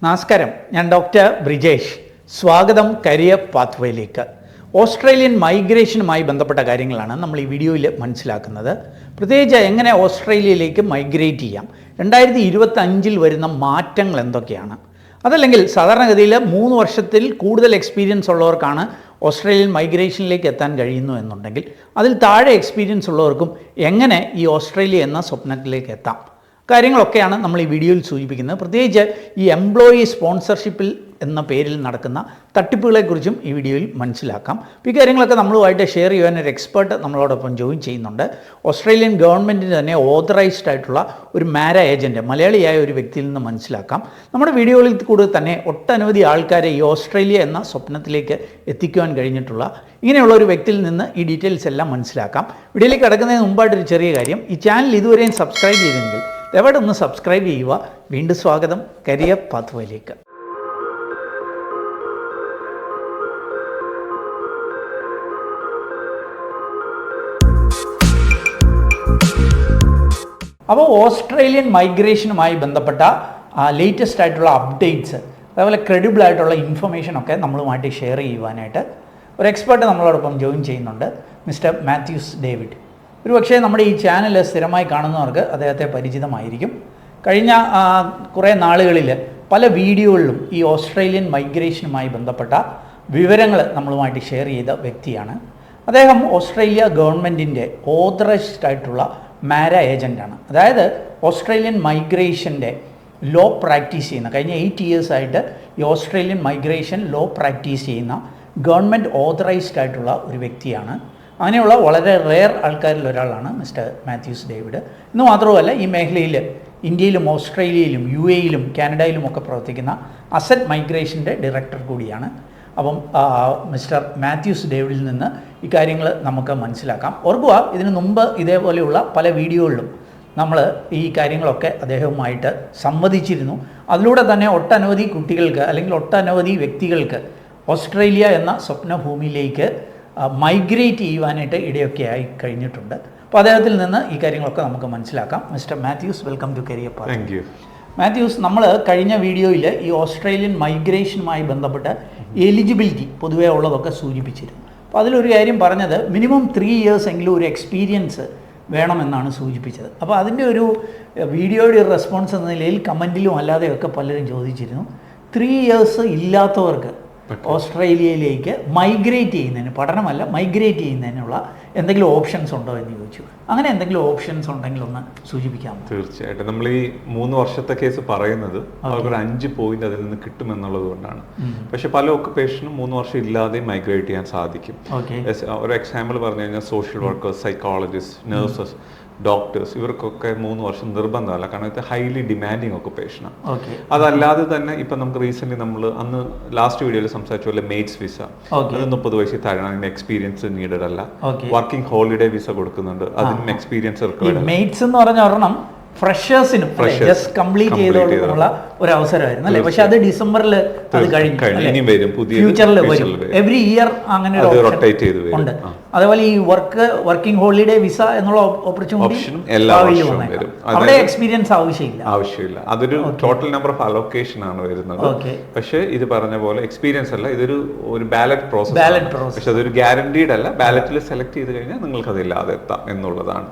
നമസ്കാരം, ഞാൻ ഡോക്ടർ ബ്രിജേഷ്. സ്വാഗതം കരിയർ പാത്വേയിലേക്ക്. ഓസ്ട്രേലിയൻ മൈഗ്രേഷനുമായി ബന്ധപ്പെട്ട കാര്യങ്ങളാണ് നമ്മൾ ഈ വീഡിയോയിൽ മനസ്സിലാക്കുന്നത്. പ്രത്യേകിച്ച് എങ്ങനെ ഓസ്ട്രേലിയയിലേക്ക് മൈഗ്രേറ്റ് ചെയ്യാം, 2025 വരുന്ന മാറ്റങ്ങൾ എന്തൊക്കെയാണ്, അതല്ലെങ്കിൽ സാധാരണഗതിയിൽ 3 വർഷത്തിൽ കൂടുതൽ എക്സ്പീരിയൻസ് ഉള്ളവർക്കാണ് ഓസ്ട്രേലിയൻ മൈഗ്രേഷനിലേക്ക് എത്താൻ കഴിയുന്നു എന്നുണ്ടെങ്കിൽ, അതിൽ താഴെ എക്സ്പീരിയൻസ് ഉള്ളവർക്കും എങ്ങനെ ഈ ഓസ്ട്രേലിയ എന്ന സ്വപ്നത്തിലേക്ക് എത്താം, കാര്യങ്ങളൊക്കെയാണ് നമ്മൾ ഈ വീഡിയോയിൽ സൂചിപ്പിക്കുന്നത്. പ്രത്യേകിച്ച് ഈ എംപ്ലോയി സ്പോൺസർഷിപ്പിൽ എന്ന പേരിൽ നടക്കുന്ന തട്ടിപ്പുകളെക്കുറിച്ചും ഈ വീഡിയോയിൽ മനസ്സിലാക്കാം. ഈ കാര്യങ്ങളൊക്കെ നമ്മളുമായിട്ട് ഷെയർ ചെയ്യാൻ ഒരു എക്സ്പേർട്ട് നമ്മളോടൊപ്പം ജോയിൻ ചെയ്യുന്നുണ്ട്. ഓസ്ട്രേലിയൻ ഗവൺമെൻറ്റിന് തന്നെ ഓതറൈസ്ഡ് ആയിട്ടുള്ള ഒരു മാര ഏജൻറ്റ്, മലയാളിയായ ഒരു വ്യക്തിയിൽ നിന്ന് മനസ്സിലാക്കാം. നമ്മുടെ വീഡിയോകളിൽ കൂടെ തന്നെ ഒട്ടനവധി ആൾക്കാരെ ഈ ഓസ്ട്രേലിയ എന്ന സ്വപ്നത്തിലേക്ക് എത്തിക്കുവാൻ കഴിഞ്ഞിട്ടുള്ള ഇങ്ങനെയുള്ള ഒരു വ്യക്തിയിൽ നിന്ന് ഈ ഡീറ്റെയിൽസ് എല്ലാം മനസ്സിലാക്കാം. വീഡിയോയിലേക്ക് കിടക്കുന്നതിന് മുമ്പായിട്ടൊരു ചെറിയ കാര്യം, ഈ ചാനൽ ഇതുവരെയും സബ്സ്ക്രൈബ് ചെയ്തെങ്കിൽ ദയവായിട്ട് ഒന്ന് സബ്സ്ക്രൈബ് ചെയ്യുക. വീണ്ടും സ്വാഗതം കരിയർ പാത്വേയിലേക്ക്. അപ്പോൾ ഓസ്ട്രേലിയൻ മൈഗ്രേഷനുമായി ബന്ധപ്പെട്ട ലേറ്റസ്റ്റ് ആയിട്ടുള്ള അപ്ഡേറ്റ്സ്, അതേപോലെ ക്രെഡിബിൾ ആയിട്ടുള്ള ഇൻഫർമേഷനൊക്കെ നമ്മളുമായിട്ട് ഷെയർ ചെയ്യുവാനായിട്ട് ഒരു എക്സ്പേർട്ട് നമ്മളോടൊപ്പം ജോയിൻ ചെയ്യുന്നുണ്ട്, മിസ്റ്റർ മാത്യൂസ് ഡേവിഡ്. ഒരു പക്ഷേ നമ്മുടെ ഈ ചാനൽ സ്ഥിരമായി കാണുന്നവർക്ക് അദ്ദേഹത്തെ പരിചിതമായിരിക്കും. കഴിഞ്ഞ കുറേ നാളുകളിൽ പല വീഡിയോകളിലും ഈ ഓസ്ട്രേലിയൻ മൈഗ്രേഷനുമായി ബന്ധപ്പെട്ട വിവരങ്ങൾ നമ്മളുമായിട്ട് ഷെയർ ചെയ്ത വ്യക്തിയാണ്. അദ്ദേഹം ഓസ്ട്രേലിയ ഗവൺമെൻറ്റിൻ്റെ ഓതറൈസ്ഡ് ആയിട്ടുള്ള മാര ഏജൻ്റാണ്. അതായത് ഓസ്ട്രേലിയൻ മൈഗ്രേഷൻ്റെ ലോ പ്രാക്ടീസ് ചെയ്യുന്ന, കഴിഞ്ഞ 8 ഇയേഴ്സായിട്ട് ഈ ഓസ്ട്രേലിയൻ മൈഗ്രേഷൻ ലോ പ്രാക്ടീസ് ചെയ്യുന്ന ഗവൺമെൻറ് ഓതറൈസ്ഡ് ആയിട്ടുള്ള ഒരു വ്യക്തിയാണ്. അങ്ങനെയുള്ള വളരെ റെയർ ആൾക്കാരിൽ ഒരാളാണ് മിസ്റ്റർ മാത്യൂസ് ഡേവിഡ്. ഇന്ന് മാത്രമല്ല, ഈ മേഖലയിൽ ഇന്ത്യയിലും ഓസ്ട്രേലിയയിലും UAEയിലും കാനഡയിലും ഒക്കെ പ്രവർത്തിക്കുന്ന അസറ്റ് മൈഗ്രേഷൻ്റെ ഡയറക്ടർ കൂടിയാണ്. അപ്പം മിസ്റ്റർ മാത്യൂസ് ഡേവിഡിൽ നിന്ന് ഈ കാര്യങ്ങൾ നമുക്ക് മനസ്സിലാക്കാം. ഓർക്കുക, ഇതിനു മുമ്പ് ഇതേപോലെയുള്ള പല വീഡിയോകളിലും നമ്മൾ ഈ കാര്യങ്ങളൊക്കെ അദ്ദേഹവുമായിട്ട് സംവദിച്ചിരുന്നു. അതിലൂടെ തന്നെ ഒട്ടനവധി കുട്ടികൾക്ക് അല്ലെങ്കിൽ ഒട്ടനവധി വ്യക്തികൾക്ക് ഓസ്ട്രേലിയ എന്ന സ്വപ്നഭൂമിയിലേക്ക് മൈഗ്രേറ്റ് ചെയ്യുവാനായിട്ട് ഇടയൊക്കെ ആയി കഴിഞ്ഞിട്ടുണ്ട്. അപ്പോൾ അദ്ദേഹത്തിൽ നിന്ന് ഈ കാര്യങ്ങളൊക്കെ നമുക്ക് മനസ്സിലാക്കാം. Mister Mathews, welcome to career path. Thank you. Mathews, നമ്മൾ കഴിഞ്ഞ വീഡിയോയിൽ ഈ ഓസ്ട്രേലിയൻ മൈഗ്രേഷനുമായി ബന്ധപ്പെട്ട് എലിജിബിലിറ്റി പൊതുവേ ഉള്ളതൊക്കെ സൂചിപ്പിച്ചിരുന്നു. അപ്പോൾ അതിലൊരു കാര്യം പറഞ്ഞത്, മിനിമം 3 ഇയേഴ്സ് എങ്കിലും ഒരു എക്സ്പീരിയൻസ് വേണമെന്നാണ് സൂചിപ്പിച്ചത്. അപ്പോൾ അതിൻ്റെ ഒരു വീഡിയോയുടെ ഒരു റെസ്പോൺസ് എന്ന നിലയിൽ കമൻറ്റിലും അല്ലാതെയൊക്കെ പലരും ചോദിച്ചിരുന്നു, 3 ഇയേഴ്സ് ഇല്ലാത്തവർക്ക് ഓസ്ട്രേലിയയിലേക്ക് മൈഗ്രേറ്റ് ചെയ്യുന്നതിന്, പഠനമല്ല മൈഗ്രേറ്റ് ചെയ്യുന്നതിനുള്ള എന്തെങ്കിലും ഓപ്ഷൻസ് ഉണ്ടോ എന്ന് ചോദിച്ചു. അങ്ങനെ എന്തെങ്കിലും ഓപ്ഷൻസ് ഉണ്ടെങ്കിൽ ഒന്ന് സൂചിപ്പിക്കാമോ? തീർച്ചയായിട്ടും. നമ്മൾ ഈ 3 വർഷത്തെ കേസ് പറയുന്നത് അവർക്കൊരു 5 പോയിന്റ് അതിൽ നിന്ന് കിട്ടുമെന്നുള്ളത് കൊണ്ടാണ്. പക്ഷെ പല ഒക്കുപേഷനും 3 വർഷം ഇല്ലാതെ മൈഗ്രേറ്റ് ചെയ്യാൻ സാധിക്കും. ഒരു എക്സാമ്പിൾ പറഞ്ഞു കഴിഞ്ഞാൽ social workers, psychologist, nurses, doctors, ഇവർക്കൊക്കെ 3 വർഷം നിർബന്ധമല്ല. കാരണം ഇത് ഹൈലി ഡിമാൻഡിങ് ഒക്കുപേഷനാണ്. അതല്ലാതെ തന്നെ ഇപ്പം നമുക്ക് റീസെന്റ് നമ്മൾ അന്ന് ലാസ്റ്റ് വീഡിയോയിൽ സംസാരിച്ച പോലെ മെയ്ഡ്സ് വിസ, അത് 30 വയസ്സിൽ താഴെ, എക്സ്പീരിയൻസ് നീഡഡ് അല്ല. വർക്കിംഗ് ഹോളിഡേ വിസ കൊടുക്കുന്നുണ്ട്, അതിനും എക്സ്പീരിയൻസ് റിക്വയർഡ്. മെയ്ഡ്സ് എന്ന് പറഞ്ഞ ഒരെണ്ണം ഫ്രഷേഴ്സിനും ജസ്റ്റ് കംപ്ലീറ്റ് ചെയ്തോളൂള്ള ഒരു അവസരമായിരുന്നു അല്ലേ? പക്ഷെ അത് ഡിസംബറിൽ അത് കഴിഞ്ഞു, ഫ്യൂച്ചറിൽ വരും. എവറി ഇയർ അങ്ങനെ ഉണ്ട്. അതേപോലെ ഈ വർക്കിംഗ് ഹോളിഡേ വിസ എന്നുള്ള ഓപ്പർച്യൂണിറ്റി അവിടെ എക്സ്പീരിയൻസ് ആവശ്യമില്ല. അതൊരു ടോട്ടൽ നമ്പർ ഓഫ് അലോക്കേഷൻ ആണ് വരുന്നത്. പക്ഷെ ഇത് പറഞ്ഞ പോലെ എക്സ്പീരിയൻസ് അല്ല, ഇതൊരു ബാലറ്റ് പ്രോസസ്. പക്ഷെ അതൊരു ഗ്യാരണ്ടീഡ് അല്ല. ബാലറ്റിൽ സെലക്ട് ചെയ്ത് കഴിഞ്ഞാൽ നിങ്ങൾക്ക് അതില്ലാതെ എത്താം എന്നുള്ളതാണ്.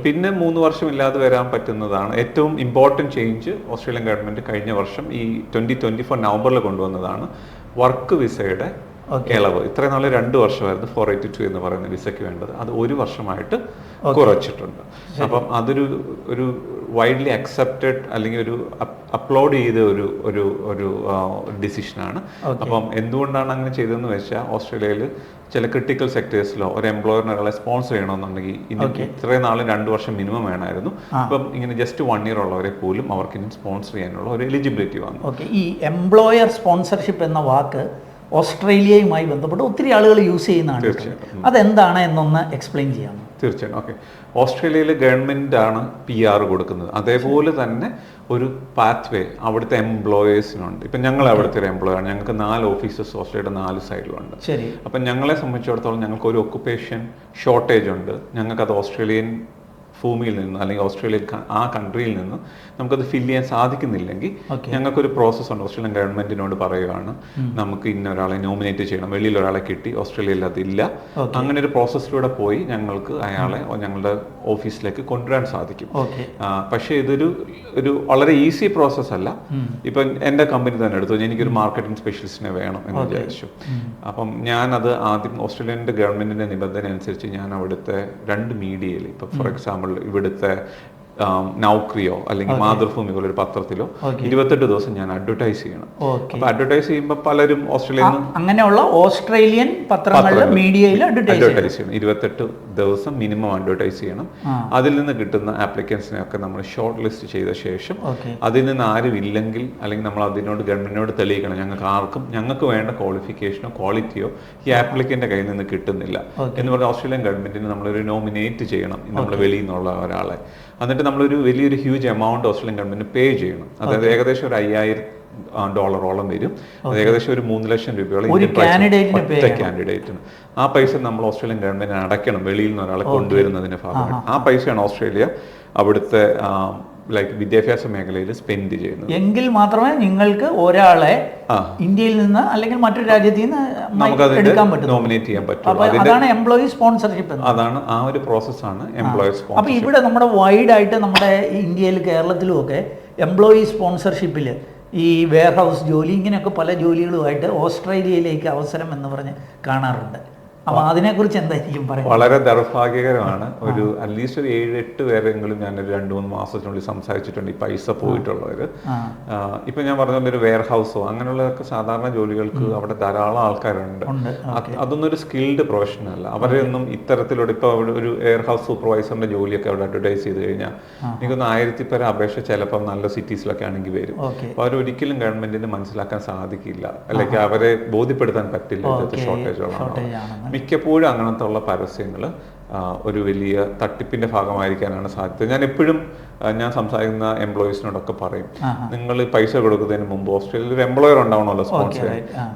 പിന്നെ 3 വർഷം ഇല്ലാതെ വരാൻ പറ്റുന്നതാണ് ഏറ്റവും ഇമ്പോർട്ടൻറ്റ് ചേഞ്ച്. ഓസ്ട്രേലിയൻ ഗവൺമെന്റ് കഴിഞ്ഞ വർഷം ഈ 2024 നവംബറിൽ കൊണ്ടുവന്നതാണ് വർക്ക് വിസയുടെ ഇളവ്. ഇത്രയും നാളെ 2 വർഷമായിരുന്നു 482 എന്ന് പറയുന്ന വിസയ്ക്ക് വേണ്ടത്, അത് 1 വർഷമായിട്ട് കുറച്ചിട്ടുണ്ട്. അപ്പം അതൊരു വൈഡ്ലി അക്സെപ്റ്റഡ് അല്ലെങ്കിൽ ഒരു അപ്ലോഡ് ചെയ്ത ഒരു ഡിസിഷനാണ്. അപ്പം എന്തുകൊണ്ടാണ് അങ്ങനെ ചെയ്തതെന്ന് വെച്ചാൽ, ഓസ്ട്രേലിയയിൽ ചില ക്രിട്ടിക്കൽ സെക്ടേഴ്സിലോ ഒരു എംപ്ലോയറിന് ഒരാളെ സ്പോൺസർ ചെയ്യണമെന്നുണ്ടെങ്കിൽ ഇത്രയും നാളും 2 വർഷം മിനിമം വേണമായിരുന്നു. അപ്പം ഇങ്ങനെ ജസ്റ്റ് 1 ഇയർ ഉള്ളവരെ പോലും അവർക്ക് ഇനി സ്പോൺസർ ചെയ്യാനുള്ള ഒരു എലിജിബിലിറ്റി വന്നു. ഈ എംപ്ലോയർ സ്പോൺസർഷിപ്പ് എന്ന വാക്ക് ഓസ്ട്രേലിയയുമായി ബന്ധപ്പെട്ട് ഒത്തിരി ആളുകൾ യൂസ് ചെയ്യുന്നതാണ്. അതെന്താണ് എന്നൊന്ന് എക്സ്പ്ലെയിൻ ചെയ്യാമോ? തീർച്ചയായും. ഓക്കെ, ഓസ്ട്രേലിയയിലെ ഗവൺമെൻറ്റാണ് PR കൊടുക്കുന്നത്. അതേപോലെ തന്നെ ഒരു പാത്വേ അവിടുത്തെ എംപ്ലോയേഴ്സിനുണ്ട്. ഇപ്പം ഞങ്ങൾ അവിടുത്തെ ഒരു എംപ്ലോയാണ്. ഞങ്ങൾക്ക് 4 ഓഫീസസ് ഓസ്ട്രേലിയയുടെ 4 സൈഡിലുണ്ട്. അപ്പം ഞങ്ങളെ സംബന്ധിച്ചിടത്തോളം ഞങ്ങൾക്ക് ഒരു ഒക്കുപേഷൻ ഷോർട്ടേജ് ഉണ്ട്. ഞങ്ങൾക്കത് ഓസ്ട്രേലിയൻ ഭൂമിയിൽ നിന്ന് അല്ലെങ്കിൽ ഓസ്ട്രേലിയ ആ കൺട്രിയിൽ നിന്ന് നമുക്കത് ഫില്ല് ചെയ്യാൻ സാധിക്കുന്നില്ലെങ്കിൽ ഞങ്ങൾക്കൊരു പ്രോസസ്സ് ഉണ്ട്. ഓസ്ട്രേലിയൻ ഗവൺമെന്റിനോട് പറയുകയാണ് നമുക്ക് ഇന്ന ഒരാളെ നോമിനേറ്റ് ചെയ്യണം, വെളിയിൽ ഒരാളെ കിട്ടി, ഓസ്ട്രേലിയയിൽ അതില്ല. അങ്ങനെ ഒരു പ്രോസസ്സിലൂടെ പോയി ഞങ്ങൾക്ക് അയാളെ ഞങ്ങളുടെ ഓഫീസിലേക്ക് കൊണ്ടുവരാൻ സാധിക്കും. പക്ഷേ ഇതൊരു വളരെ ഈസി പ്രോസസ് അല്ല. ഇപ്പം എൻ്റെ കമ്പനി തന്നെ എടുത്തു, എനിക്കൊരു മാർക്കറ്റിംഗ് സ്പെഷ്യലിസ്റ്റിനെ വേണം എന്ന് വിചാരിച്ചു. അപ്പം ഞാനത് ആദ്യം ഓസ്ട്രേലിയൻ ഗവൺമെന്റിന്റെ നിബന്ധന അനുസരിച്ച് ഞാൻ അവിടുത്തെ 2 മീഡിയയിൽ, ഇപ്പൊ ഫോർ എക്സാമ്പിൾ ഇവിടുത്തെ നൗക്രിയോ അല്ലെങ്കിൽ മാതൃഭൂമി പോലെ ഒരു പത്രത്തിലോ 28 ദിവസം ഞാൻ അഡ്വർടൈസ് ചെയ്യണം. അപ്പൊ അഡ്വർടൈസ് ചെയ്യുമ്പോൾ പലരും ഓസ്ട്രേലിയയിൽ അങ്ങനെയുള്ള ഓസ്ട്രേലിയൻ പത്രങ്ങളുടെ മീഡിയയിൽ അഡ്വർടൈസ് ചെയ്യണം. 28 ദിവസം മിനിമം അഡ്വർടൈസ് ചെയ്യണം. അതിൽ നിന്ന് കിട്ടുന്ന ആപ്ലിക്കൻസിനെ ഒക്കെ നമ്മൾ ഷോർട്ട് ലിസ്റ്റ് ചെയ്ത ശേഷം അതിൽ നിന്ന് ആരും ഇല്ലെങ്കിൽ അല്ലെങ്കിൽ നമ്മൾ അതിനോട് ഗവൺമെന്റിനോട് തെളിയിക്കണം ഞങ്ങൾക്ക് വേണ്ട ക്വാളിഫിക്കേഷനോ ക്വാളിറ്റിയോ ഈ ആപ്ലിക്കന്റെ കയ്യിൽ നിന്ന് കിട്ടുന്നില്ല എന്ന് പറഞ്ഞാൽ ഓസ്ട്രേലിയൻ ഗവൺമെന്റിന് നമ്മളൊരു നോമിനേറ്റ് ചെയ്യണം നമ്മൾ വെളിയിൽ നിന്നുള്ള ഒരാളെ. എന്നിട്ട് നമ്മളൊരു വലിയൊരു ഹ്യൂജ് എമൗണ്ട് ഓസ്ട്രേലിയൻ ഗവൺമെന്റ് പേ ചെയ്യണം. അതായത് ഏകദേശം ഒരു $5,000 വരും. അത് ഏകദേശം ഒരു 3 ലക്ഷം രൂപയോളം ഒറ്റ കാൻഡിഡേറ്റിന്. ആ പൈസ നമ്മൾ ഓസ്ട്രേലിയൻ ഗവൺമെന്റിന് അടയ്ക്കണം വെളിയിൽ നിന്ന് ഒരാളെ കൊണ്ടുവരുന്നതിന്റെ ഭാഗമായിട്ട്. ആ പൈസയാണ് ഓസ്ട്രേലിയ അവിടുത്തെ വിദ്യാഭ്യാസ മേഖലയിൽ സ്പെൻഡ് ചെയ്യുന്നത്. എങ്കിൽ മാത്രമേ നിങ്ങൾക്ക് ഒരാളെ ഇന്ത്യയിൽ നിന്ന് അല്ലെങ്കിൽ മറ്റൊരു രാജ്യത്തിൽ നിന്ന് എടുക്കാൻ പറ്റും, നോമിനേറ്റ് ചെയ്യാൻ പറ്റും. അതാണ് എംപ്ലോയി സ്പോൺസർഷിപ്പ്. അതാണ് ആ ഒരു പ്രോസസ്സാണ് എംപ്ലോയി സ്പോൺസർഷിപ്പ്. അപ്പൊ ഇവിടെ നമ്മുടെ വൈഡ് ആയിട്ട് നമ്മുടെ ഇന്ത്യയിൽ കേരളത്തിലും ഒക്കെ എംപ്ലോയി സ്പോൺസർഷിപ്പിൽ ഈ വെയർ ഹൗസ് ജോലി ഇങ്ങനെയൊക്കെ പല ജോലികളുമായിട്ട് ഓസ്ട്രേലിയയിലേക്ക് അവസരം എന്ന് പറഞ്ഞ് കാണാറുണ്ട്. അപ്പൊ അതിനെക്കുറിച്ച് എന്തായിരിക്കും പറയുന്നത്? വളരെ ദൗർഭാഗ്യകരമാണ്. അറ്റ്ലീസ്റ്റ് ഒരു 7-8 പേരെങ്കിലും ഞാനൊരു 2-3 മാസത്തിനുള്ളിൽ സംസാരിച്ചിട്ടുണ്ട് ഈ പൈസ പോയിട്ടുള്ളവർ. ഇപ്പൊ ഞാൻ പറഞ്ഞ ഒരു വെയർ ഹൗസോ അങ്ങനെയുള്ളതൊക്കെ സാധാരണ ജോലികൾക്ക് അവിടെ ധാരാളം ആൾക്കാരുണ്ട്. അതൊന്നും ഒരു സ്കിൽഡ് പ്രൊഫഷൻ അല്ല. അവരെയൊന്നും ഇത്തരത്തിലൂടെ ഇപ്പൊ ഒരു വെയർ ഹൗസ് സൂപ്പർവൈസറിന്റെ ജോലിയൊക്കെ അവിടെ അഡ്വർടൈസ് ചെയ്ത് കഴിഞ്ഞാൽ എനിക്കൊന്ന് 1000 പേരെ അപേക്ഷ ചിലപ്പോൾ നല്ല സിറ്റീസിലൊക്കെ ആണെങ്കിൽ വരും. അപ്പൊ അവരൊരിക്കലും ഗവൺമെന്റിന് മനസ്സിലാക്കാൻ സാധിക്കില്ല, അല്ലെങ്കിൽ അവരെ ബോധ്യപ്പെടുത്താൻ പറ്റില്ല ഇതൊക്കെ ഷോർട്ടേജുകളാണ്. മിക്കപ്പോഴും അങ്ങനത്തെ ഉള്ള പരസ്യങ്ങൾ ഒരു വലിയ തട്ടിപ്പിന്റെ ഭാഗമായിരിക്കാനാണ് സാധ്യത. ഞാൻ എപ്പോഴും ഞാൻ സംസാരിക്കുന്ന എംപ്ലോയീസിനോടൊക്കെ പറയും, നിങ്ങൾ പൈസ കൊടുക്കുന്നതിന് മുമ്പ് ഓസ്ട്രേലിയയിൽ ഒരു എംപ്ലോയർ ഉണ്ടാവണമല്ലോ സ്പോൺസർ,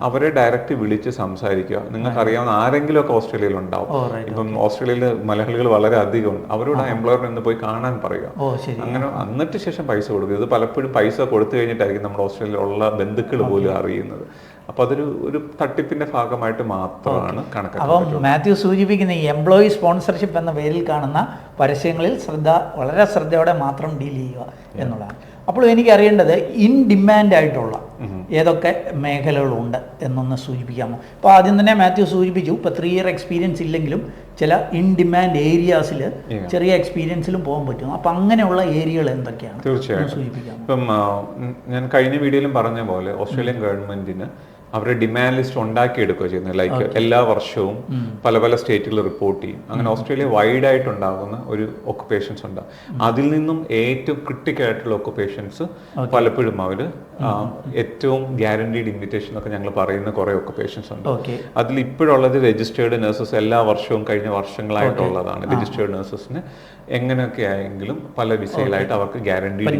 അവരെ ഡയറക്റ്റ് വിളിച്ച് സംസാരിക്കുക. നിങ്ങൾക്ക് അറിയാവുന്ന ആരെങ്കിലും ഒക്കെ ഓസ്ട്രേലിയയിൽ ഉണ്ടാവും. ഇപ്പം ഓസ്ട്രേലിയയിൽ മലയാളികൾ വളരെ അധികമുണ്ട്. അവരോട് ആ എംപ്ലോയറിനെ ഒന്ന് പോയി കാണാൻ പറയുക. അങ്ങനെ എന്നിട്ട് ശേഷം പൈസ കൊടുക്കുക. ഇത് പലപ്പോഴും പൈസ കൊടുത്തു കഴിഞ്ഞിട്ടായിരിക്കും നമ്മുടെ ഓസ്ട്രേലിയയിലുള്ള ബന്ധുക്കൾ പോലും അറിയുന്നത്. അപ്പൊ അതൊരു തട്ടിപ്പിന്റെ ഭാഗമായിട്ട് മാത്രമാണ് കണക്കാക്കുന്നത്. അപ്പം മാത്യു സൂചിപ്പിക്കുന്ന ഈ എംപ്ലോയി സ്പോൺസർഷിപ്പ് എന്ന പേരിൽ കാണുന്ന പരസ്യങ്ങളിൽ വളരെ ശ്രദ്ധയോടെ മാത്രം ഡീൽ ചെയ്യുക എന്നുള്ളതാണ്. അപ്പോൾ എനിക്ക് അറിയേണ്ടത് ഇൻ ഡിമാൻഡ് ആയിട്ടുള്ള ഏതൊക്കെ മേഖലകളുണ്ട് എന്നൊന്ന് സൂചിപ്പിക്കാമോ? അപ്പോൾ ആദ്യം തന്നെ മാത്യു സൂചിപ്പിച്ചു, ഇപ്പോൾ 3 ഇയർ എക്സ്പീരിയൻസ് ഇല്ലെങ്കിലും ചില ഇൻ ഡിമാൻഡ് ഏരിയാസിൽ ചെറിയ എക്സ്പീരിയൻസിലും പോകാൻ പറ്റും. അപ്പം അങ്ങനെയുള്ള ഏരിയകൾ എന്തൊക്കെയാണ്? തീർച്ചയായും സൂചിപ്പിക്കാം. ഇപ്പം ഞാൻ കഴിഞ്ഞ വീഡിയോയിലും പറഞ്ഞ പോലെ ഓസ്ട്രേലിയൻ ഗവൺമെന്റിന് അവരുടെ ഡിമാൻഡ് ലിസ്റ്റ് ഉണ്ടാക്കിയെടുക്കുക ചെയ്യുന്നത്. ലൈക്ക് എല്ലാ വർഷവും പല പല സ്റ്റേറ്റുകൾ റിപ്പോർട്ട് ചെയ്യും. അങ്ങനെ ഓസ്ട്രേലിയ വൈഡ് ആയിട്ടുണ്ടാകുന്ന ഒരു ഒക്കുപേഷൻസ് ഉണ്ട്. അതിൽ നിന്നും ഏറ്റവും ക്രിട്ടിക്കൽ ആയിട്ടുള്ള ഒക്കുപേഷൻസ് പലപ്പോഴും അവർ ഏറ്റവും ഗ്യാരണ്ടീഡ് ഇൻവിറ്റേഷൻ ഒക്കെ ഞങ്ങൾ പറയുന്ന കുറെ ഒക്കുപേഷൻസ് ഉണ്ട്. അതിൽ ഇപ്പോഴുള്ളത് രജിസ്റ്റേർഡ് നഴ്സസ് എല്ലാ വർഷവും കഴിഞ്ഞ വർഷങ്ങളായിട്ടുള്ളതാണ്. രജിസ്റ്റേർഡ് നഴ്സസിന് എങ്ങനെയൊക്കെ ആയെങ്കിലും പല വിസയിലായിട്ട് അവർക്ക് ഗ്യാരണ്ടീഡ്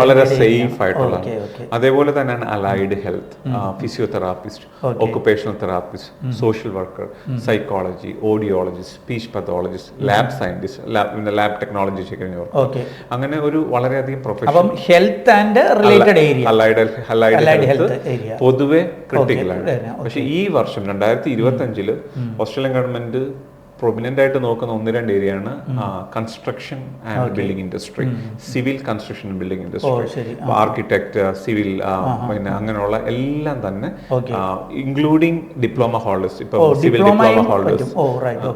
വളരെ സേഫ് ആയിട്ടുള്ളതാണ്. അതേപോലെ തന്നെയാണ് allied health, physiotherapist, occupational therapist, social worker, psychology, audiologist, speech pathologist, lab scientist, lab technology കഴിഞ്ഞവർ, അങ്ങനെ ഒരു വളരെയധികം profession health and related area, allied health പൊതുവെ ക്രിട്ടിക്കലാണ്. പക്ഷെ ഈ വർഷം 2025 ഓസ്ട്രേലിയൻ ഗവൺമെന്റ് പ്രൊമിനന്റ് ആയിട്ട് നോക്കുന്ന 1-2 ഏരിയയാണ് construction and building industry, civil construction building industry, architect, civil, പിന്നെ അങ്ങനെയുള്ള എല്ലാം തന്നെ ഇൻക്ലൂഡിംഗ് ഡിപ്ലോമ ഹോൾഡേഴ്സ്, ഇപ്പൊ സിവിൽ ഡിപ്ലോമ ഹോൾഡേഴ്സ്,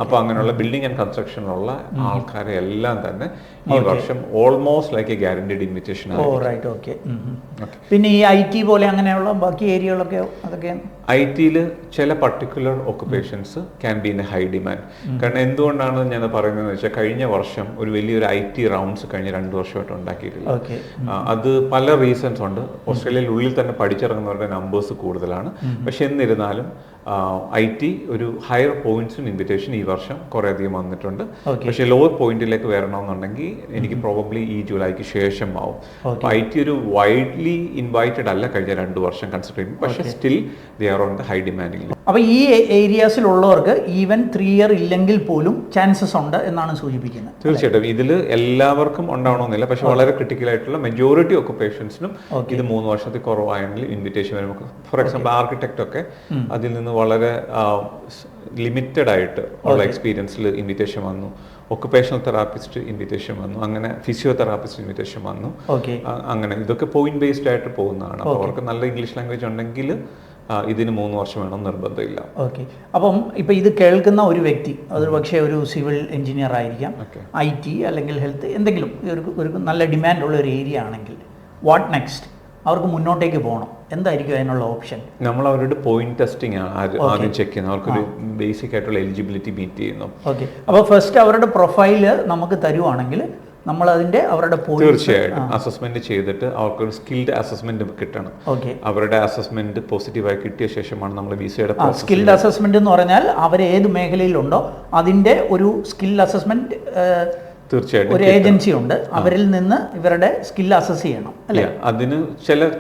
അപ്പൊ അങ്ങനെയുള്ള ബിൽഡിംഗ് ആൻഡ് കൺസ്ട്രക്ഷനുള്ള ആൾക്കാരെ എല്ലാം തന്നെ ഈ വർഷം almost like A guaranteed invitation ആണ്. പിന്നെ ഈ IT പോലെ അങ്ങനെയുള്ള ബാക്കി ഏരിയകളൊക്കെ അതൊക്കെ IT-യിൽ ചില particular occupations can be in A high demand. കാരണം എന്തുകൊണ്ടാണ് ഞാൻ പറയുന്നതെന്ന് വെച്ചാൽ കഴിഞ്ഞ വർഷം ഒരു വലിയൊരു IT റൗണ്ട്സ് കഴിഞ്ഞ 2 വർഷമായിട്ട് ഉണ്ടാക്കിയിട്ടില്ല. അത് പല റീസൺസ് ഉണ്ട്. ഓസ്ട്രേലിയയിൽ ഉള്ളിൽ തന്നെ പഠിച്ചിറങ്ങുന്നവരുടെ നമ്പേഴ്സ് കൂടുതലാണ്. പക്ഷെ എന്നിരുന്നാലും IT ഒരു ഹയർ പോയിന്റ്സും ഇൻവിറ്റേഷൻ ഈ വർഷം കുറേ അധികം വന്നിട്ടുണ്ട്. പക്ഷേ ലോവർ പോയിന്റിലേക്ക് വരണമെന്നുണ്ടെങ്കിൽ എനിക്ക് പ്രോബബ്ലി ഈ ജൂലൈക്ക് ശേഷം ആവും. IT ഒരു വൈഡ്ലി ഇൻവൈറ്റഡ് അല്ല കഴിഞ്ഞ 2 വർഷം കൺസിഡർ ചെയ്യുമ്പോൾ, പക്ഷേ still they are on the high demanding. അപ്പോൾ ഈ ഏരിയാസിലുള്ളവർക്ക് ഈവൻ 3 ഇയർ ഇല്ലെങ്കിൽ പോലും ചാൻസസ് ഉണ്ട് എന്നാണ് സൂചിപ്പിക്കുന്നത്. തീർച്ചയായിട്ടും ഇതിൽ എല്ലാവർക്കും ഉണ്ടാവണമെന്നില്ല, പക്ഷെ വളരെ ക്രിട്ടിക്കൽ ആയിട്ടുള്ള മെജോറിറ്റി ഓക്കുപേഷൻസിനും ഇത് 3 വർഷത്തിൽ കുറവായെങ്കിൽ ഇൻവിറ്റേഷൻ വരും. ഫോർ എക്സാമ്പിൾ ആർക്കിടെക്ട് ഒക്കെ അതിൽ നിന്ന് വളരെ ലിമിറ്റഡ് ആയിട്ട് ഉള്ള എക്സ്പീരിയൻസിൽ ഇൻവിറ്റേഷൻ വന്നു. ഒക്കുപേഷണൽ തെറാപ്പിസ്റ്റ് ഇൻവിറ്റേഷൻ വന്നു, അങ്ങനെ ഫിസിയോതെറാപ്പിസ്റ്റ് ഇൻവിറ്റേഷൻ വന്നു. അങ്ങനെ ഇതൊക്കെ പോയിന്റ് ബേസ്ഡ് ആയിട്ട് പോകുന്നതാണ്. അപ്പോൾ അവർക്ക് നല്ല ഇംഗ്ലീഷ് ലാംഗ്വേജ് ഉണ്ടെങ്കിൽ ഇതിന് 3 വർഷം വേണം നിർബന്ധമില്ല. ഓക്കെ. അപ്പം ഇപ്പം ഇത് കേൾക്കുന്ന ഒരു വ്യക്തി, അതൊരു പക്ഷേ ഒരു സിവിൽ എഞ്ചിനീയർ ആയിരിക്കാം, IT അല്ലെങ്കിൽ ഹെൽത്ത് എന്തെങ്കിലും ഒരു നല്ല ഡിമാൻഡുള്ള ഒരു ഏരിയ ആണെങ്കിൽ വാട്ട് നെക്സ്റ്റ്? അവർക്ക് മുന്നോട്ടേക്ക് പോകണം, എന്തായിരിക്കും അതിനുള്ള ഓപ്ഷൻ? നമ്മൾ അവരുടെ പോയിന്റ് ടെസ്റ്റിംഗ് ആദ്യം ചെക്ക് ചെയ്യുന്നത്. അവർക്കൊരു ബേസിക് ആയിട്ടുള്ള എലിജിബിലിറ്റി മീറ്റ് ചെയ്യുന്നു. ഓക്കെ. അപ്പോൾ ഫസ്റ്റ് അവരുടെ പ്രൊഫൈല് നമുക്ക് തരുവാണെങ്കിൽ നമ്മൾ അതിന്റെ അവരുടെ തീർച്ചയായിട്ടും അസസ്മെന്റ് ചെയ്തിട്ട് അവർക്കൊരു സ്കിൽഡ് അസസ്മെന്റ് കിട്ടണം. അവരുടെ അസസ്മെന്റ് പോസിറ്റീവായി കിട്ടിയ ശേഷമാണ് നമ്മൾ വിസയുടെ സ്കിൽഡ് അസസ്മെന്റ് എന്ന് പറഞ്ഞാൽ അവർ ഏത് മേഖലയിലുണ്ടോ അതിന്റെ ഒരു സ്കിൽ അസസ്മെന്റ് തീർച്ചയായിട്ടും ഒരു ഏജൻസി ഉണ്ട്, അവരിൽ നിന്ന് ഇവരുടെ സ്കിൽ അസസ് ചെയ്യണം അല്ലേ? അതിന്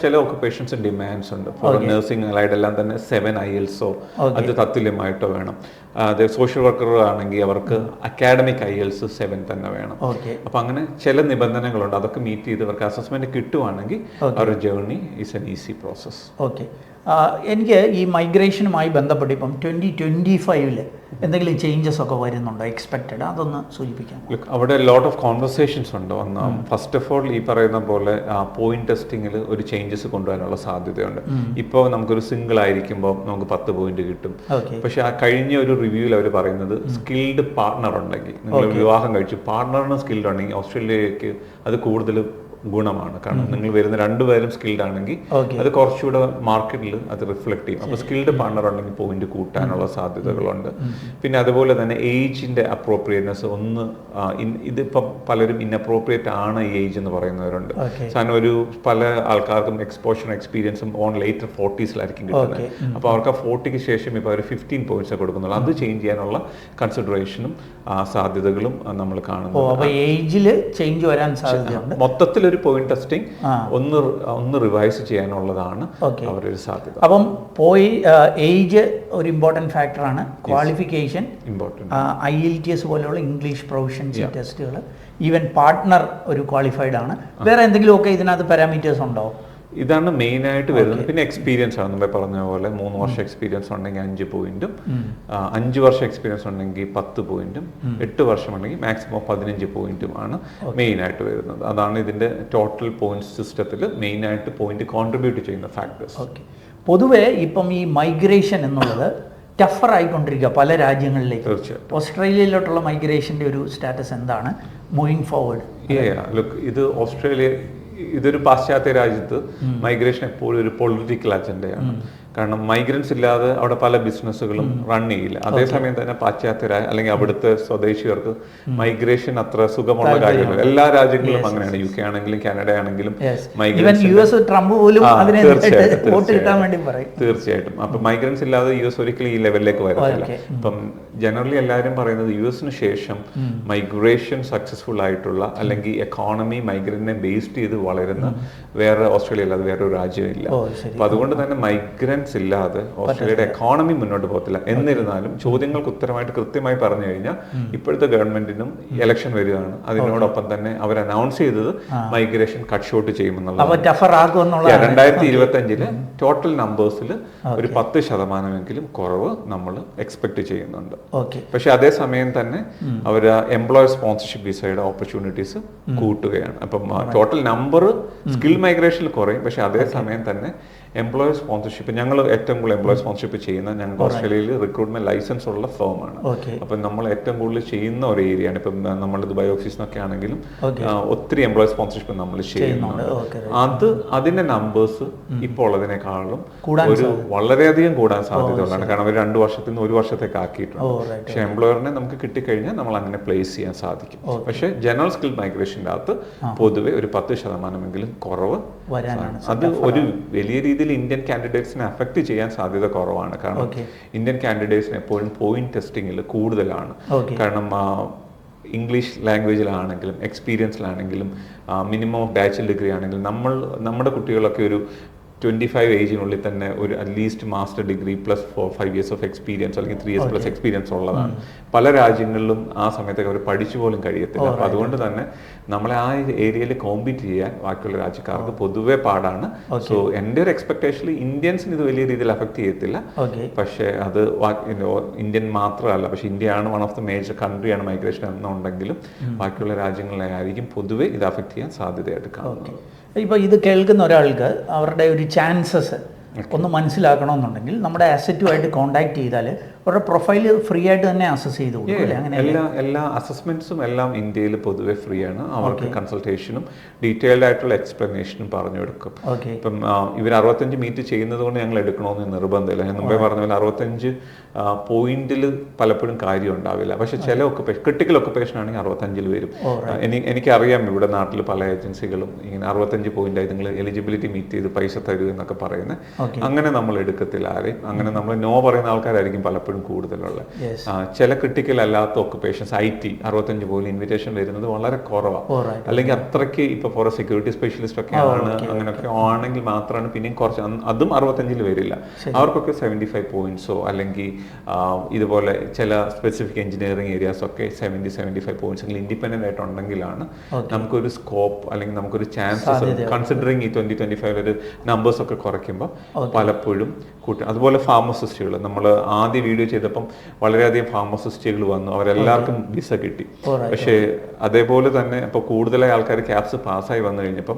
ചില ഓക്കുപേഷൻസ് ഡിമാൻഡ്സ് ഉണ്ട്. ഫോർ നഴ്സിംഗ് അലൈഡ് എല്ലാം തന്നെ 7 IELTS അത് തത്തുല്യമായിട്ടോ വേണം. അത് സോഷ്യൽ വർക്കർ ആണെങ്കിൽ അവർക്ക് അക്കാഡമിക് IELTS 7 തന്നെ വേണം. അപ്പൊ അങ്ങനെ ചില നിബന്ധനകളുണ്ട്. അതൊക്കെ മീറ്റ് ചെയ്ത് അവർക്ക് അസസ്മെന്റ് കിട്ടുവാണെങ്കിൽ അവരുടെ journey is N easy process. Okay. എനിക്ക് ഈ മൈഗ്രേഷനുമായി ബന്ധപ്പെട്ട് ഇപ്പം 2025 എന്തെങ്കിലും ചേഞ്ചസ് ഒക്കെ വരുന്നുണ്ടോ എക്സ്പെക്റ്റഡ്? അതൊന്ന് സൂചിപ്പിക്കാം. അവിടെ ലോട്ട് ഓഫ് കോൺവെർസേഷൻസ് ഉണ്ട്. ഫസ്റ്റ് ഓഫ് ഓൾ ഈ പറയുന്ന പോലെ പോയിന്റ് ടെസ്റ്റിംഗിൽ ഒരു ചേഞ്ചസ് കൊണ്ടുവരാനുള്ള സാധ്യതയുണ്ട്. ഇപ്പോൾ നമുക്കൊരു സിംഗിൾ ആയിരിക്കുമ്പോൾ നമുക്ക് 10 പോയിന്റ് കിട്ടും. പക്ഷെ ആ കഴിഞ്ഞ ഒരു റിവ്യൂവിൽ അവർ പറയുന്നത് സ്കിൽഡ് പാർട്ണർ ഉണ്ടെങ്കിൽ, നിങ്ങൾ വിവാഹം കഴിച്ചു പാർട്ണറിന് സ്കിൽഡ് ഉണ്ടെങ്കിൽ ഓസ്ട്രേലിയക്ക് അത് കൂടുതൽ ഗുണമാണ്. കാരണം നിങ്ങൾ വരുന്ന 2 പേരും സ്കിൽഡ് ആണെങ്കിൽ അത് കുറച്ചുകൂടെ മാർക്കറ്റിൽ അത് റിഫ്ലക്ട് ചെയ്യും. അപ്പോൾ സ്കിൽഡ് പാർട്ണർ ഉണ്ടെങ്കിൽ പോയിന്റ് കൂട്ടാനുള്ള സാധ്യതകളുണ്ട്. പിന്നെ അതുപോലെ തന്നെ ഏജിന്റെ അപ്രോപ്രിയേറ്റ്നെസ് ഇതിപ്പം പലരും ഇൻഅപ്രോപ്രിയേറ്റ് ആണ് ഈ ഏജ് എന്ന് പറയുന്നവരുണ്ട്. കാരണം ഒരു പല ആൾക്കാർക്കും എക്സ്പോഷർ എക്സ്പീരിയൻസും ഓൺ ലേറ്റർ 40s കിട്ടുന്നത്. അപ്പോൾ അവർക്ക് 40ക്ക് ശേഷം ഇപ്പോൾ അവർ 15 പോയിന്റ്സ് കൊടുക്കുന്നുള്ളൂ. അത് ചേഞ്ച് ചെയ്യാനുള്ള കൺസിഡറേഷനും സാധ്യതകളും നമ്മൾ കാണുന്നു. മൊത്തത്തിൽ ഒരു പോയിന്റ് ടെസ്റ്റിംഗ് ഒന്ന് റിവൈസ് ചെയ്യാനുള്ളതാണ് അവരൊരു സാധ്യത. അപ്പം ഏജ് ഒരു ഇമ്പോർട്ടൻറ്റ് ഫാക്ടറാണ്. ക്വാളിഫിക്കേഷൻ ഇമ്പോർട്ടൻറ്റ്, IELTS പോലെയുള്ള ഇംഗ്ലീഷ് പ്രൊഫഷൻസി ടെസ്റ്റുകൾ, ഈവൻ പാർട്ട്ണർ ഒരു ക്വാളിഫൈഡ് ആണ്. വേറെ എന്തെങ്കിലുമൊക്കെ ഇതിനകത്ത് പാരാമീറ്റേഴ്സ് ഉണ്ടോ? ഇതാണ് മെയിൻ ആയിട്ട് വരുന്നത്. പിന്നെ എക്സ്പീരിയൻസ് ആണ്. നമ്മൾ പറഞ്ഞ പോലെ 3 വർഷം എക്സ്പീരിയൻസ് ഉണ്ടെങ്കിൽ 5 പോയിന്റും, 5 വർഷം എക്സ്പീരിയൻസ് ഉണ്ടെങ്കിൽ 10 പോയിന്റും, 8 വർഷം ഉണ്ടെങ്കിൽ മാക്സിമം 15 പോയിന്റുമാണ് മെയിൻ ആയിട്ട് വരുന്നത്. അതാണ് ഇതിന്റെ ടോട്ടൽ പോയിന്റ് സിസ്റ്റത്തിൽ മെയിൻ ആയിട്ട് പോയിന്റ് കോൺട്രിബ്യൂട്ട് ചെയ്യുന്ന ഫാക്ടേഴ്സ്. ഓക്കെ. പൊതുവെ ഇപ്പം ഈ മൈഗ്രേഷൻ എന്നുള്ളത് ടഫർ ആയിക്കൊണ്ടിരിക്കുക പല രാജ്യങ്ങളിലേക്ക്. തീർച്ചയായിട്ടും ഓസ്ട്രേലിയയിലോട്ടുള്ള മൈഗ്രേഷന്റെ ഒരു സ്റ്റാറ്റസ് എന്താണ് മൂവിങ് ഫോർവേഡ്? ഇത് ഇതൊരു പാശ്ചാത്യ രാജ്യത്ത് മൈഗ്രേഷൻ എപ്പോഴും ഒരു പൊളിറ്റിക്കൽ അജണ്ടയാണ്. കാരണം മൈഗ്രൻസ് ഇല്ലാതെ അവിടെ പല ബിസിനസ്സുകളും റൺ ചെയ്യില്ല. അതേസമയം തന്നെ പാശ്ചാത്യരായ അല്ലെങ്കിൽ അവിടുത്തെ സ്വദേശികർക്ക് മൈഗ്രേഷൻ അത്ര സുഖമുള്ള കാര്യമല്ല. എല്ലാ രാജ്യങ്ങളും അങ്ങനെയാണ്. UK ആണെങ്കിലും കാനഡ ആണെങ്കിലും തീർച്ചയായിട്ടും. അപ്പൊ മൈഗ്രൻസ് ഇല്ലാതെ US ഒരിക്കലും ഈ ലെവലിലേക്ക് വരത്തില്ല. ഇപ്പം ജനറലി എല്ലാവരും പറയുന്നത് US ശേഷം മൈഗ്രേഷൻ സക്സസ്ഫുൾ ആയിട്ടുള്ള അല്ലെങ്കിൽ എക്കോണമി മൈഗ്രന്റിനെ ബേസ്ഡ് ചെയ്ത് വളരുന്ന വേറെ ഓസ്ട്രേലിയ അല്ലാതെ വേറെ ഒരു രാജ്യമില്ല. അപ്പൊ അതുകൊണ്ട് തന്നെ മൈഗ്രന്റ് ഇല്ലാതെ ഓസ്ട്രേലിയയുടെ എക്കോണമി മുന്നോട്ട് പോകത്തില്ല. എന്നിരുന്നാലും ചോദ്യങ്ങൾക്ക് ഉത്തരമായിട്ട് കൃത്യമായി പറഞ്ഞു കഴിഞ്ഞാൽ ഇപ്പോഴത്തെ ഗവൺമെന്റിനും ഇലക്ഷൻ വരികയാണ്. അതിനോടൊപ്പം തന്നെ അവർ അനൗൺസ് ചെയ്തത് മൈഗ്രേഷൻ കട്ട് ഷോട്ട് ചെയ്യുമെന്നുള്ളത്. 2025 ടോട്ടൽ നമ്പേഴ്സിൽ ഒരു 10% കുറവ് നമ്മൾ എക്സ്പെക്ട് ചെയ്യുന്നുണ്ട്. പക്ഷെ അതേസമയം തന്നെ അവർ എംപ്ലോയർ സ്പോൺസർഷിപ്പ് വിസയുടെ ഓപ്പർച്യൂണിറ്റീസ് കൂട്ടുകയാണ്. അപ്പം ടോട്ടൽ നമ്പർ സ്കിൽ മൈഗ്രേഷനിൽ കുറയും. പക്ഷെ അതേസമയം തന്നെ എംപ്ലോയർ സ്പോൺസർഷിപ്പ്, ഞങ്ങൾ ഏറ്റവും കൂടുതൽ എംപ്ലോയർ സ്പോൺസർഷിപ്പ് ചെയ്യുന്ന ഞങ്ങൾക്ക് ഓസ്ട്രേലിയയിൽ റിക്രൂട്ട്മെന്റ് ലൈസൻസ് ഉള്ള ഫേമാണ്. അപ്പം നമ്മൾ ഏറ്റവും കൂടുതൽ ചെയ്യുന്ന ഒരു ഏരിയയാണ്. ഇപ്പം നമ്മൾ ദുബായ് ഓഫീസിനൊക്കെ ആണെങ്കിലും ഒത്തിരി എംപ്ലോയർ സ്പോൺസർഷിപ്പ് നമ്മൾ ചെയ്യുന്നുണ്ട്. അതിന്റെ നമ്പേഴ്സ് ഇപ്പോൾ ഉള്ളതിനേക്കാളും ഒരു വളരെയധികം കൂടാൻ സാധ്യതയുള്ളതാണ്. കാരണം അവർ 2 വർഷത്തിൽ നിന്ന് 1 വർഷത്തേക്ക് ആക്കിയിട്ടുണ്ട്. പക്ഷെ എംപ്ലോയറിനെ നമുക്ക് കിട്ടിക്കഴിഞ്ഞാൽ നമ്മൾ അങ്ങനെ പ്ലേസ് ചെയ്യാൻ സാധിക്കും. പക്ഷെ ജനറൽ സ്കിൽ മൈഗ്രേഷൻ്റെ അകത്ത് പൊതുവെ ഒരു 10% കുറവ്, അത് ഒരു വലിയ രീതിയിൽ രീതിയിൽ ഇന്ത്യൻ കാൻഡിഡേറ്റ്സിനെ അഫക്റ്റ് ചെയ്യാൻ സാധ്യത കുറവാണ്. കാരണം ഇന്ത്യൻ കാൻഡിഡേറ്റ്സിന് എപ്പോഴും പോയിന്റ് ടെസ്റ്റിങ്ങിൽ കൂടുതലാണ്. കാരണം ഇംഗ്ലീഷ് ലാംഗ്വേജിലാണെങ്കിലും എക്സ്പീരിയൻസിലാണെങ്കിലും മിനിമം ഓഫ് ബാച്ചലർ ഡിഗ്രി ആണെങ്കിലും നമ്മുടെ കുട്ടികളൊക്കെ ഒരു 25 ഏജിനുള്ളിൽ തന്നെ ഒരു at least master degree plus 5 years of experience അല്ലെങ്കിൽ 3 years പ്ലസ് എക്സ്പീരിയൻസ് ഉള്ളതാണ്. പല രാജ്യങ്ങളിലും ആ സമയത്തൊക്കെ അവർ പഠിച്ചു പോലും കഴിയത്തില്ല. അപ്പോൾ അതുകൊണ്ട് തന്നെ നമ്മളെ ആ ഏരിയയിൽ കോമ്പീറ്റ് ചെയ്യാൻ ബാക്കിയുള്ള രാജ്യക്കാർക്ക് പൊതുവെ പാടാണ്. സോ എൻ്റെ ഒരു എക്സ്പെക്ടേഷനിൽ ഇന്ത്യൻസിന് ഇത് വലിയ രീതിയിൽ അഫക്റ്റ് ചെയ്യത്തില്ല. പക്ഷേ അത് ഇന്ത്യൻ മാത്രമല്ല, പക്ഷെ ഇന്ത്യയാണ് വൺ ഓഫ് ദ മേജർ കൺട്രിയാണ് മൈഗ്രേഷൻ എന്നുണ്ടെങ്കിലും ബാക്കിയുള്ള രാജ്യങ്ങളിലായിരിക്കും പൊതുവെ ഇത് അഫക്റ്റ് ചെയ്യാൻ സാധ്യതയായിട്ട് കാണുന്നത്. ഇപ്പോൾ ഇത് കേൾക്കുന്ന ഒരാൾക്ക് അവരുടെ ഒരു ചാൻസസ് ഒന്ന് മനസ്സിലാക്കണമെന്നുണ്ടെങ്കിൽ നമ്മുടെ അസറ്റുമായിട്ട് കോൺടാക്ട് ചെയ്താൽ അവരുടെ പ്രൊഫൈൽ ഫ്രീ ആയിട്ട് തന്നെ അസസ് ചെയ്ത് കൊടുക്കും. അങ്ങനെ എല്ലാ അസസ്മെന്റ്സും എല്ലാം ഇന്ത്യയിൽ പൊതുവെ ഫ്രീ ആണ്. അവർക്ക് കൺസൾട്ടേഷനും ഡീറ്റെയിൽഡ് ആയിട്ടുള്ള എക്സ്പ്ലനേഷനും പറഞ്ഞു കൊടുക്കും. ഇപ്പം ഇവർ 65 മീറ്റ് ചെയ്യുന്നത് കൊണ്ട് ഞങ്ങൾ എടുക്കണമെന്ന് നിർബന്ധമില്ല. ഞാൻ മുമ്പേ പറഞ്ഞ പോലെ 65 പോയിന്റിൽ പലപ്പോഴും കാര്യം ഉണ്ടാവില്ല. പക്ഷെ ചില ക്രിട്ടിക്കൽ ഒക്കുപേഷൻ ആണെങ്കിൽ 65 വരും. എനിക്കറിയാം ഇവിടെ നാട്ടിൽ പല ഏജൻസികളും ഇങ്ങനെ 65 പോയിന്റായി നിങ്ങൾ എലിജിബിലിറ്റി മീറ്റ് ചെയ്ത് പൈസ തരൂ എന്നൊക്കെ പറയുന്നത്. അങ്ങനെ നമ്മൾ എടുക്കത്തില്ല ആരെയും. അങ്ങനെ നമ്മൾ നോ പറയുന്ന ആൾക്കാരായിരിക്കും പലപ്പോഴും കൂടുതലുള്ള. ചില ക്രിട്ടിക്കൽ അല്ലാത്ത ഒക്കുപേഷൻസ് IT 65 പോലും ഇൻവിറ്റേഷൻ വരുന്നത് വളരെ കുറവാണ്. അല്ലെങ്കിൽ അത്രയ്ക്ക് ഇപ്പൊ ഫോർ സെക്യൂരിറ്റി സ്പെഷ്യലിസ്റ്റ് ഒക്കെ ആണ്, അങ്ങനെയൊക്കെ ആണെങ്കിൽ മാത്രമാണ് പിന്നെയും കുറച്ച്, അതും 65 വരില്ല. അവർക്കൊക്കെ 75 പോയിന്റ്സോ അല്ലെങ്കിൽ ഇതുപോലെ ചില സ്പെസിഫിക് എഞ്ചിനീയറിംഗ് ഏരിയാസ് ഒക്കെ 70-75 പോയിന്റ്സ് ഇൻഡിപെൻഡന്റ് ആയിട്ടുണ്ടെങ്കിലാണ് നമുക്കൊരു സ്കോപ്പ് അല്ലെങ്കിൽ നമുക്കൊരു ചാൻസസ് കൺസിഡറിങ് ഈ 20-25 ഒരു നമ്പേഴ്സ് ഒക്കെ കുറയ്ക്കുമ്പോൾ പലപ്പോഴും കൂട്ടും. അതുപോലെ ഫാർമസിസ്റ്റുകൾ, നമ്മൾ ആദ്യ വീഡിയോ ചെയ്തപ്പം വളരെയധികം ഫാർമസിസ്റ്റുകൾ വന്നു, അവരെല്ലാവർക്കും വിസ കിട്ടി. പക്ഷേ അതേപോലെ തന്നെ ഇപ്പോൾ കൂടുതലായി ആൾക്കാർ ക്യാപ്സ് പാസ്സായി വന്നു കഴിഞ്ഞപ്പം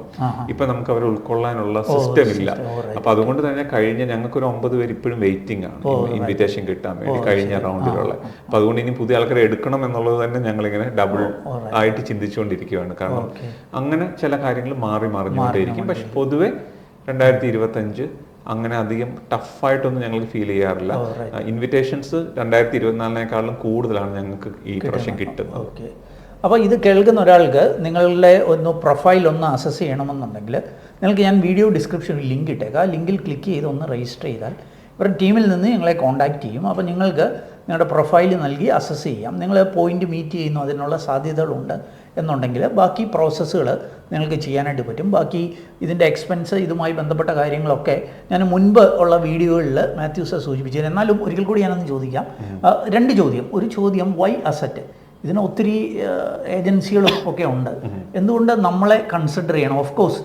ഇപ്പം നമുക്ക് അവരെ ഉൾക്കൊള്ളാനുള്ള സിസ്റ്റം ഇല്ല. അപ്പം അതുകൊണ്ട് തന്നെ ഞങ്ങൾക്കൊരു 9 പേര് ഇപ്പോഴും വെയിറ്റിംഗ് ആണ് ഇൻവിറ്റേഷൻ കിട്ടാൻ വേണ്ടി കഴിഞ്ഞ റൗണ്ടിലുള്ള. അപ്പം അതുകൊണ്ട് ഇനി പുതിയ ആൾക്കാരെ എടുക്കണം എന്നുള്ളത് തന്നെ ഞങ്ങളിങ്ങനെ ഡബിൾ ആയിട്ട് ചിന്തിച്ചുകൊണ്ടിരിക്കുകയാണ്. കാരണം അങ്ങനെ ചില കാര്യങ്ങൾ മറിഞ്ഞുകൊണ്ടേയിരിക്കും. പക്ഷെ പൊതുവെ 2025 അങ്ങനെ അധികം ടഫായിട്ടൊന്നും ഞങ്ങൾക്ക് ഫീൽ ചെയ്യാറില്ല. ഇൻവിറ്റേഷൻസ് 2024 കൂടുതലാണ് ഞങ്ങൾക്ക് ഈ പ്രാവശ്യം കിട്ടുന്നത്. അപ്പോൾ ഇത് കേൾക്കുന്ന ഒരാൾക്ക് നിങ്ങളുടെ പ്രൊഫൈൽ ഒന്ന് അസസ് ചെയ്യണമെന്നുണ്ടെങ്കിൽ നിങ്ങൾക്ക് ഞാൻ വീഡിയോ ഡിസ്ക്രിപ്ഷനിൽ ലിങ്ക് ഇട്ടേക്കാം. ആ ലിങ്കിൽ ക്ലിക്ക് ചെയ്ത് ഒന്ന് രജിസ്റ്റർ ചെയ്താൽ ഇവരുടെ ടീമിൽ നിന്ന് നിങ്ങളെ കോൺടാക്ട് ചെയ്യും. അപ്പോൾ നിങ്ങൾക്ക് നിങ്ങളുടെ പ്രൊഫൈൽ നൽകി അസസ് ചെയ്യാം. നിങ്ങൾ പോയിന്റ് മീറ്റ് ചെയ്യുന്നു, അതിനുള്ള സാധ്യതകളുണ്ട് എന്നുണ്ടെങ്കിൽ ബാക്കി പ്രോസസ്സുകൾ നിങ്ങൾക്ക് ചെയ്യാനായിട്ട് പറ്റും. ബാക്കി ഇതിൻ്റെ എക്സ്പെൻസ്, ഇതുമായി ബന്ധപ്പെട്ട കാര്യങ്ങളൊക്കെ ഞാൻ മുൻപ് ഉള്ള വീഡിയോകളിൽ മാത്യൂസ് സൂചിപ്പിച്ചു. എന്നാലും ഒരിക്കൽ കൂടി ഞാനൊന്ന് ചോദിക്കാം. 2 ചോദ്യം. ഒരു ചോദ്യം, വൈ അസറ്റ്? ഇതിന് ഒത്തിരി ഏജൻസികളും ഒക്കെ ഉണ്ട്. എന്തുകൊണ്ട് നമ്മളെ കൺസിഡർ ചെയ്യണം? ഓഫ് കോഴ്സ്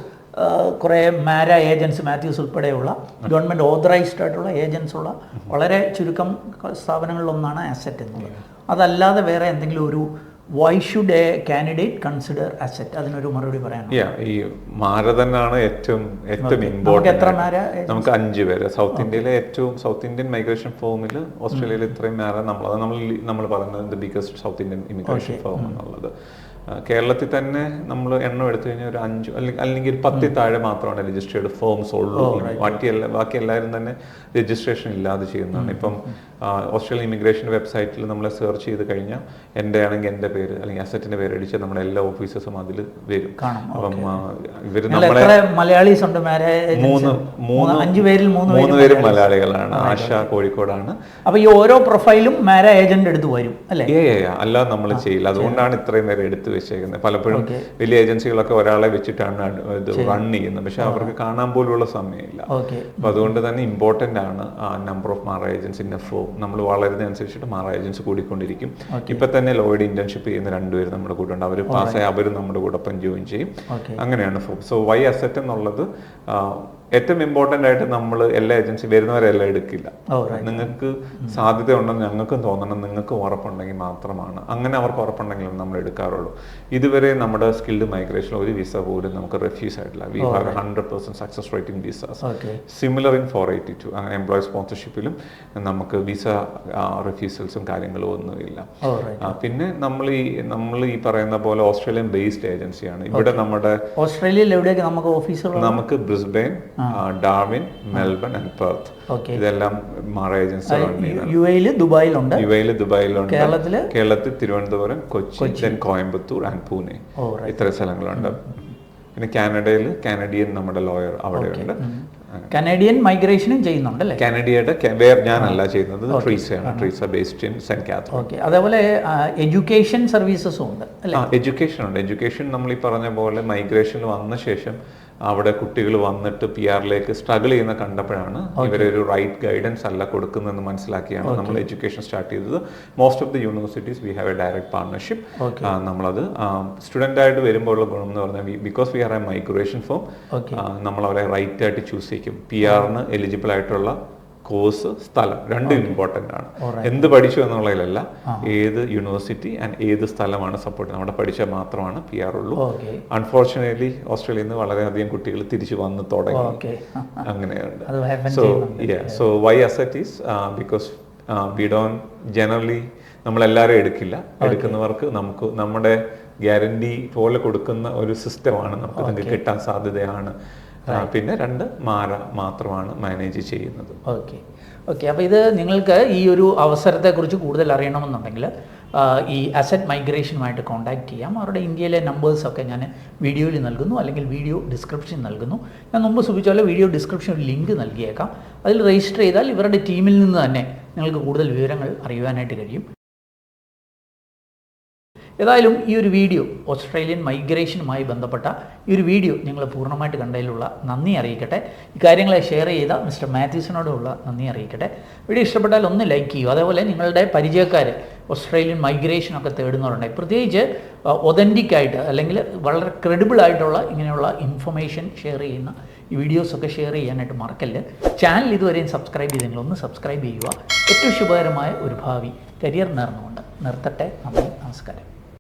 കുറേ മാര ഏജൻസ്, മാത്യൂസ് ഉൾപ്പെടെയുള്ള ഗവൺമെൻറ് ഓതറൈസ്ഡ് ആയിട്ടുള്ള ഏജൻസ് ഉള്ള വളരെ ചുരുക്കം സ്ഥാപനങ്ങളിലൊന്നാണ് അസറ്റ് എന്നുള്ളത്. അതല്ലാതെ വേറെ എന്തെങ്കിലും ഒരു why should A candidate consider asset? അതിനൊരു മറുപടി പറയാനാണ്. ഈ മാര തന്നെയാണ് ഏറ്റവും ഇമ്പോർട്ടൻറ്റ്. നമുക്ക് 5 പേര് സൗത്ത് ഇന്ത്യയിലെ സൗത്ത് ഇന്ത്യൻ മൈഗ്രേഷൻ ഫോമിൽ ഓസ്ട്രേലിയയിൽ ഇത്രയും മാര നമ്മൾ പറയുന്നത് biggest south Indian immigration form എന്നുള്ളത്. കേരളത്തിൽ തന്നെ നമ്മൾ എണ്ണം എടുത്തു കഴിഞ്ഞാൽ ഒരു 5 അല്ലെങ്കിൽ 10 താഴെ മാത്രമാണ് രജിസ്റ്റേർഡ് ഫോംസ് ഉള്ളൂ. ബാക്കി എല്ലാവരും തന്നെ രജിസ്ട്രേഷൻ ഇല്ലാതെ ചെയ്യുന്നതാണ്. ഇപ്പം ഓസ്ട്രേലിയൻ ഇമിഗ്രേഷൻ വെബ്സൈറ്റിൽ നമ്മൾ സെർച്ച് ചെയ്ത് കഴിഞ്ഞാൽ എൻ്റെ ആണെങ്കിൽ എൻ്റെ പേര് അല്ലെങ്കിൽ അസറ്റിന്റെ പേര് അടിച്ചാൽ നമ്മുടെ എല്ലാ ഓഫീസേഴ്സും അതിൽ വരും. അപ്പം ഇവർ നമ്മളെ മലയാളീസ് ഉണ്ട്, 5 പേരിൽ 3 പേരും മലയാളികളാണ്. ആശ കോഴിക്കോടാണ്. അപ്പൊ ഈ ഓരോ പ്രൊഫൈലും മാര ഏജന്റ് എടുത്ത് വരും അല്ലേ? അല്ലാതെ നമ്മൾ ചെയ്യില്ല. അതുകൊണ്ടാണ് ഇത്രയും പേര് എടുത്ത് വെച്ചേക്കുന്നത്. പലപ്പോഴും വലിയ ഏജൻസികളൊക്കെ ഒരാളെ വെച്ചിട്ടാണ് ഇത് റൺ ചെയ്യുന്നത്. പക്ഷെ അവർക്ക് കാണാൻ പോലുള്ള സമയമില്ല. അപ്പൊ അതുകൊണ്ട് തന്നെ ഇമ്പോർട്ടന്റ് ആണ് നമ്പർ ഓഫ് മാറ ഏജൻസ് ഇൻ എ ഫോം. നമ്മൾ വളരുന്നതനുസരിച്ചിട്ട് മാറ ഏജൻസ് കൂടിക്കൊണ്ടിരിക്കും. ഇപ്പൊ തന്നെ ലോയിഡ് ഇന്റേൺഷിപ്പ് ചെയ്യുന്ന 2 പേര് നമ്മുടെ കൂടെ ഉണ്ട്. അവർ പാസ്സായി അവരും നമ്മുടെ കൂടെ ഒപ്പം ജോയിൻ ചെയ്യും. അങ്ങനെയാണ് ഫോം. സോ വൈ അസറ്റ് എന്നുള്ളത് ഏറ്റവും ഇമ്പോർട്ടൻ്റ് ആയിട്ട് നമ്മൾ എല്ലാ ഏജൻസി വരുന്നവരെല്ലാം എടുക്കില്ല. നിങ്ങൾക്ക് സാധ്യത ഉണ്ടെന്ന് ഞങ്ങൾക്കും തോന്നണം, നിങ്ങൾക്ക് ഉറപ്പുണ്ടെങ്കിൽ മാത്രമാണ്. അങ്ങനെ അവർക്ക് ഉറപ്പുണ്ടെങ്കിലും നമ്മൾ എടുക്കാറുള്ളൂ. ഇതുവരെ നമ്മുടെ സ്കിൽഡ് മൈഗ്രേഷൻ ഒരു വിസ പോലും നമുക്ക് റെഫ്യൂസ് ആയിട്ടില്ല. We have 100% success rate in visas. Similar in 482 അങ്ങനെ എംപ്ലോയി സ്പോൺസർഷിപ്പിലും നമുക്ക് വിസ റിഫ്യൂസൽസും കാര്യങ്ങളും ഒന്നുമില്ല. പിന്നെ നമ്മൾ ഈ പറയുന്ന പോലെ ഓസ്ട്രേലിയൻ ബേസ്ഡ് ഏജൻസിയാണ്. ഇവിടെ നമ്മുടെ ഓസ്ട്രേലിയയിൽ എവിടെയൊക്കെ നമുക്ക് ഓഫീസുകൾ? നമുക്ക് Brisbane, Darwin, Melbourne and Perth, ഇതെല്ലാം മാറ ഏജൻസികളാണ്. യുഎഇയിൽ ദുബായിലുണ്ട്. കേരളത്തിൽ തിരുവനന്തപുരം, കൊച്ചി, കോയമ്പത്തൂർ ആൻഡ് പൂനെ, ഇത്ര സ്ഥലങ്ങളുണ്ട്. പിന്നെ കാനഡയിൽ കാനഡിയൻ നമ്മുടെ ലോയർ അവിടെയുണ്ട്. കനേഡിയൻ മൈഗ്രേഷനും ചെയ്യുന്നുണ്ടല്ലേ? കാനഡയുടെ ഞാനല്ല ചെയ്യുന്നത്, ട്രീസയാണ്. Treesa based in Saint Catharine. Okay. അതേപോലെ എഡ്യൂക്കേഷൻ സർവീസസും ഉണ്ട് അല്ലേ? എഡ്യൂക്കേഷൻ ഉണ്ട്. എഡ്യൂക്കേഷൻ നമ്മൾ ഈ പറഞ്ഞ പോലെ മൈഗ്രേഷൻ വന്ന ശേഷം അവിടെ കുട്ടികൾ വന്നിട്ട് PR-ലേക്ക് സ്ട്രഗിൾ ചെയ്യുന്ന കണ്ടപ്പോഴാണ് ഇവരൊരു റൈറ്റ് ഗൈഡൻസ് അല്ല കൊടുക്കുന്നതെന്ന് മനസ്സിലാക്കിയാണ് നമ്മൾ എഡ്യൂക്കേഷൻ സ്റ്റാർട്ട് ചെയ്തത്. Most of the universities we have a direct partnership. നമ്മളത് സ്റ്റുഡൻ്റ് ആയിട്ട് വരുമ്പോൾ ഉള്ള ഗുണം എന്ന് പറഞ്ഞാൽ because we are a migration form, നമ്മൾ അവരെ റൈറ്റ് ആയിട്ട് ചൂസ് ചെയ്യും. PR-ന് എലിജിബിൾ ആയിട്ടുള്ള കോഴ്സ്, സ്ഥലം രണ്ടും ഇമ്പോർട്ടൻ്റ് ആണ്. എന്ത് പഠിച്ചു എന്നുള്ളതിലല്ല, ഏത് യൂണിവേഴ്സിറ്റി ആൻഡ് ഏത് സ്ഥലമാണ് സപ്പോർട്ട്. നമ്മുടെ പഠിച്ചാൽ മാത്രമാണ് PR ഉള്ളൂ. അൺഫോർച്ചുനേറ്റ്ലി ഓസ്ട്രേലിയയിൽ നിന്ന് വളരെയധികം കുട്ടികൾ തിരിച്ചു വന്ന് തുടങ്ങി. അങ്ങനെയുണ്ട്. So why asset is because we don generally നമ്മളെല്ലാവരും എടുക്കുന്നവർക്ക് നമുക്ക് നമ്മുടെ ഗ്യാരണ്ടി പോലെ കൊടുക്കുന്ന ഒരു സിസ്റ്റമാണ് നമുക്ക് നിങ്ങൾക്ക് കിട്ടാൻ സാധ്യതയാണ്. പിന്നെ 2 മാത്രമാണ് മാനേജ് ചെയ്യുന്നത്. ഓക്കെ. അപ്പോൾ ഇത് നിങ്ങൾക്ക് ഈ ഒരു അവസരത്തെക്കുറിച്ച് കൂടുതൽ അറിയണമെന്നുണ്ടെങ്കിൽ ഈ അസറ്റ് മൈഗ്രേഷനുമായിട്ട് കോൺടാക്ട് ചെയ്യാം. അവരുടെ ഇന്ത്യയിലെ നമ്പേഴ്സൊക്കെ ഞാൻ വീഡിയോയിൽ നൽകുന്നു, അല്ലെങ്കിൽ വീഡിയോ ഡിസ്ക്രിപ്ഷൻ നൽകുന്നു. ഞാൻ മുമ്പ് സൂചിപ്പിച്ച പോലെ വീഡിയോ ഡിസ്ക്രിപ്ഷനിൽ ലിങ്ക് നൽകിയേക്കാം. അതിൽ രജിസ്റ്റർ ചെയ്താൽ ഇവരുടെ ടീമിൽ നിന്ന് തന്നെ നിങ്ങൾക്ക് കൂടുതൽ വിവരങ്ങൾ അറിയുവാനായിട്ട് കഴിയും. ഏതായാലും ഈ ഒരു വീഡിയോ, ഓസ്ട്രേലിയൻ മൈഗ്രേഷനുമായി ബന്ധപ്പെട്ട ഈ ഒരു വീഡിയോ നിങ്ങൾ പൂർണ്ണമായിട്ട് കണ്ടതിലുള്ള നന്ദി അറിയിക്കട്ടെ. ഈ കാര്യങ്ങളെ ഷെയർ ചെയ്ത മിസ്റ്റർ മാത്യൂസിനോടുള്ള നന്ദി അറിയിക്കട്ടെ. വീഡിയോ ഇഷ്ടപ്പെട്ടാൽ ഒന്ന് ലൈക്ക് ചെയ്യൂ. അതേപോലെ നിങ്ങളുടെ പരിചയക്കാർ ഓസ്ട്രേലിയൻ മൈഗ്രേഷനൊക്കെ തേടുന്നവരുണ്ടായി, പ്രത്യേകിച്ച് ഒതൻറ്റിക് ആയിട്ട് അല്ലെങ്കിൽ വളരെ ക്രെഡിബിൾ ആയിട്ടുള്ള ഇങ്ങനെയുള്ള ഇൻഫർമേഷൻ ഷെയർ ചെയ്യുന്ന ഈ വീഡിയോസൊക്കെ ഷെയർ ചെയ്യാനായിട്ട് മറക്കല്ല്. ചാനൽ ഇതുവരെയും സബ്സ്ക്രൈബ് ചെയ്തെങ്കിൽ ഒന്ന് സബ്സ്ക്രൈബ് ചെയ്യുക. ഏറ്റവും ശുഭകരമായ ഒരു ഭാവി കരിയർ നേർന്നുകൊണ്ട് നിർത്തട്ടെ. നന്ദി, നമസ്കാരം.